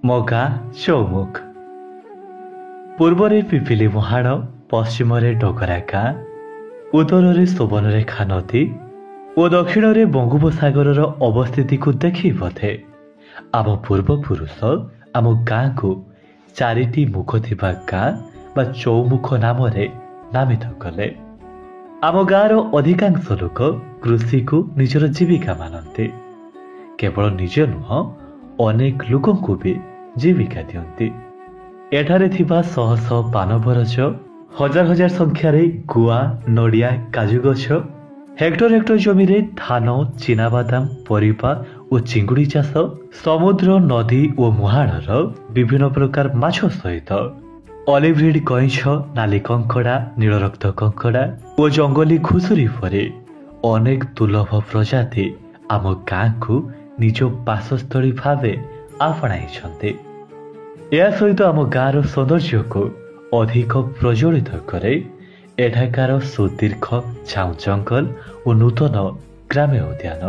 ମୋ ଗାଁ ଚୌମୁଖ। ପୂର୍ବରେ ପିପିଲି ମୁହାଣ, ପଶ୍ଚିମରେ ଡଗରା ଗାଁ, ଉତ୍ତରରେ ସୁବର୍ଣ୍ଣରେଖା ନଦୀ ଓ ଦକ୍ଷିଣରେ ବଙ୍ଗୋପସାଗରର ଅବସ୍ଥିତିକୁ ଦେଖି ବୋଧେ ଆମ ପୂର୍ବପୁରୁଷ ଆମ ଗାଁକୁ ଚାରିଟି ମୁଖ ଥିବା ଗାଁ ବା ଚୌମୁଖ ନାମରେ ନାମିତ କଲେ। ଆମ ଗାଁର ଅଧିକାଂଶ ଲୋକ କୃଷିକୁ ନିଜର ଜୀବିକା ମାନନ୍ତି। କେବଳ ନିଜ ନୁହଁ, ଅନେକ ଲୋକଙ୍କୁ ବି ଜୀବିକା ଦିଅନ୍ତି। ଏଠାରେ ଥିବା ଶହ ଶହ ପାନ ବରଜ, ହଜାର ହଜାର ସଂଖ୍ୟାରେ ଗୁଆ, ନଡ଼ିଆ, କାଜୁ ଗଛ, ହେକ୍ଟର ହେକ୍ଟର ଜମିରେ ଧାନ, ଚିନାବାଦାମ, ପରିବା ଓ ଚିଙ୍ଗୁଡ଼ି ଚାଷ, ସମୁଦ୍ର, ନଦୀ ଓ ମୁହାଣର ବିଭିନ୍ନ ପ୍ରକାର ମାଛ ସହିତ ଅଲିଭ୍ରିଡ୍ କଇଁଛ, ନାଲି କଙ୍କଡ଼ା, ନୀଳରକ୍ତ କଙ୍କଡ଼ା ଓ ଜଙ୍ଗଲୀ ଘୁଷୁରୀ ପରି ଅନେକ ଦୁର୍ଲଭ ପ୍ରଜାତି ଆମ ଗାଁକୁ ନିଜ ବାସସ୍ଥଳୀ ଭାବେ ଆପଣାଇଛନ୍ତି। ଏହା ସହିତ ଆମ ଗାଁର ସୌନ୍ଦର୍ଯ୍ୟକୁ ଅଧିକ ପ୍ରଜ୍ୱଳିତ କରେ ଏଠାକାର ସୁଦୀର୍ଘ ଝାଉଁ ଜଙ୍ଗଲ ଓ ନୂତନ ଗ୍ରାମ୍ୟ ଉଦ୍ୟାନ।